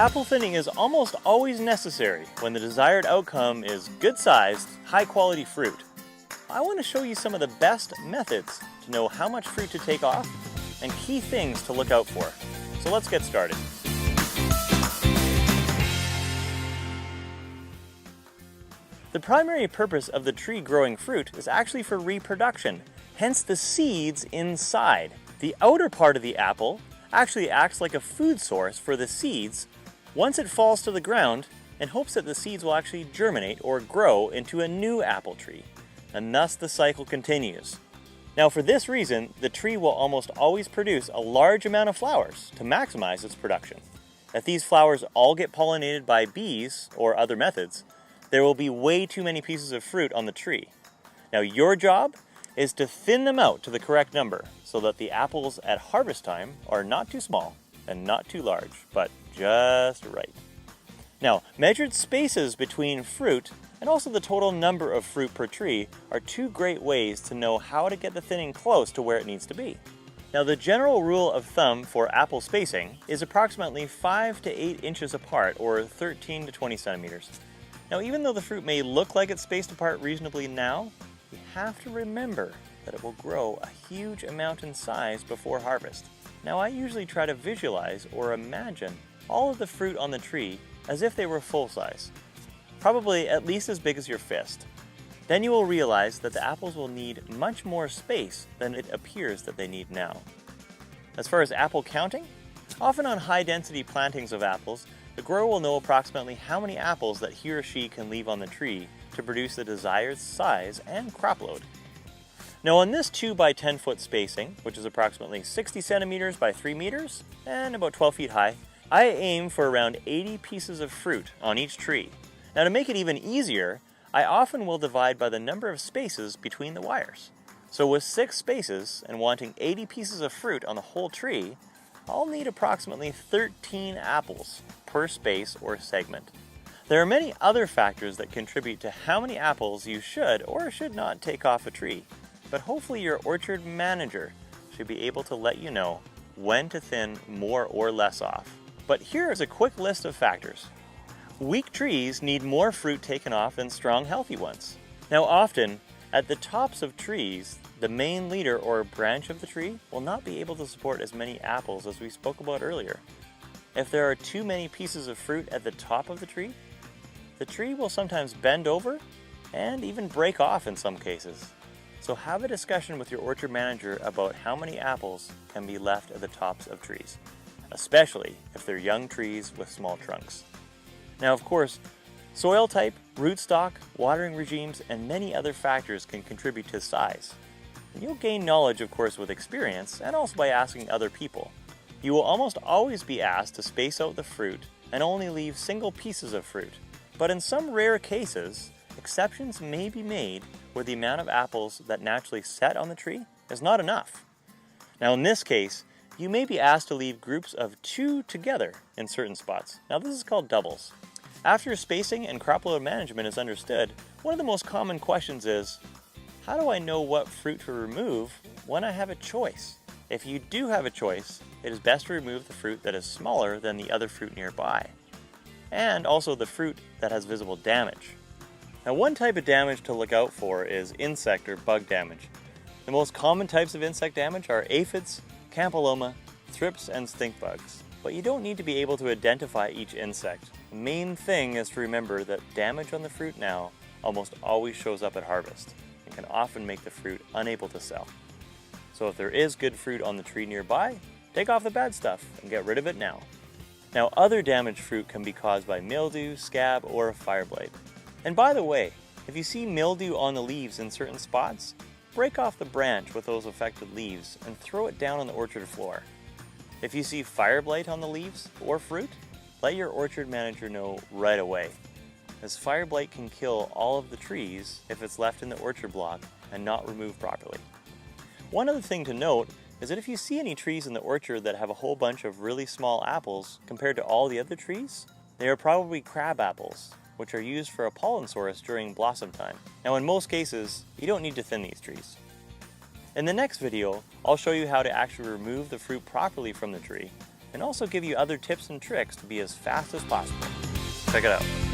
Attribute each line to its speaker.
Speaker 1: Apple thinning is almost always necessary when the desired outcome is good-sized, high-quality fruit. I want to show you some of the best methods to know how much fruit to take off and key things to look out for. So let's get started. The primary purpose of the tree growing fruit is actually for reproduction, hence the seeds inside. The outer part of the apple actually acts like a food source for the seeds once it falls to the ground in hopes that the seeds will actually germinate or grow into a new apple tree, and thus the cycle continues. Now for this reason, the tree will almost always produce a large amount of flowers to maximize its production. If these flowers all get pollinated by bees or other methods, there will be way too many pieces of fruit on the tree. Now your job is to thin them out to the correct number so that the apples at harvest time are not too small and not too large, but just right. Now, measured spaces between fruit and also the total number of fruit per tree are two great ways to know how to get the thinning close to where it needs to be. Now, the general rule of thumb for apple spacing is approximately 5 to 8 inches apart, or 13 to 20 centimeters. Now, even though the fruit may look like it's spaced apart reasonably now, you have to remember that it will grow a huge amount in size before harvest. Now, I usually try to visualize or imagine all of the fruit on the tree as if they were full size, probably at least as big as your fist. Then you will realize that the apples will need much more space than it appears that they need now. As far as apple counting, often on high density plantings of apples, the grower will know approximately how many apples that he or she can leave on the tree to produce the desired size and crop load. Now on this 2 by 10 foot spacing, which is approximately 60 centimeters by 3 meters and about 12 feet high, I aim for around 80 pieces of fruit on each tree. Now to make it even easier, I often will divide by the number of spaces between the wires. So with 6 spaces and wanting 80 pieces of fruit on the whole tree, I'll need approximately 13 apples per space or segment. There are many other factors that contribute to how many apples you should or should not take off a tree, but hopefully your orchard manager should be able to let you know when to thin more or less off. But here is a quick list of factors. Weak trees need more fruit taken off than strong, healthy ones. Now often, at the tops of trees, the main leader or branch of the tree will not be able to support as many apples as we spoke about earlier. If there are too many pieces of fruit at the top of the tree will sometimes bend over and even break off in some cases. So have a discussion with your orchard manager about how many apples can be left at the tops of trees, especially if they're young trees with small trunks. Now of course, soil type, rootstock, watering regimes, and many other factors can contribute to size. And you'll gain knowledge of course with experience and also by asking other people. You will almost always be asked to space out the fruit and only leave single pieces of fruit. But in some rare cases, exceptions may be made where the amount of apples that naturally set on the tree is not enough. Now in this case, you may be asked to leave groups of 2 together in certain spots. Now this is called doubles. After spacing and crop load management is understood, one of the most common questions is, how do I know what fruit to remove when I have a choice? If you do have a choice, it is best to remove the fruit that is smaller than the other fruit nearby, and also the fruit that has visible damage. Now one type of damage to look out for is insect or bug damage. The most common types of insect damage are aphids, campyloma, thrips, and stink bugs. But you don't need to be able to identify each insect. The main thing is to remember that damage on the fruit now almost always shows up at harvest and can often make the fruit unable to sell. So if there is good fruit on the tree nearby, take off the bad stuff and get rid of it now. Now other damaged fruit can be caused by mildew, scab, or a fire blight. And by the way, if you see mildew on the leaves in certain spots, break off the branch with those affected leaves and throw it down on the orchard floor. If you see fire blight on the leaves or fruit, let your orchard manager know right away, as fire blight can kill all of the trees if it's left in the orchard block and not removed properly. One other thing to note is that if you see any trees in the orchard that have a whole bunch of really small apples compared to all the other trees, they are probably crab apples, which are used for a pollen source during blossom time. Now in most cases, you don't need to thin these trees. In the next video, I'll show you how to actually remove the fruit properly from the tree and also give you other tips and tricks to be as fast as possible. Check it out.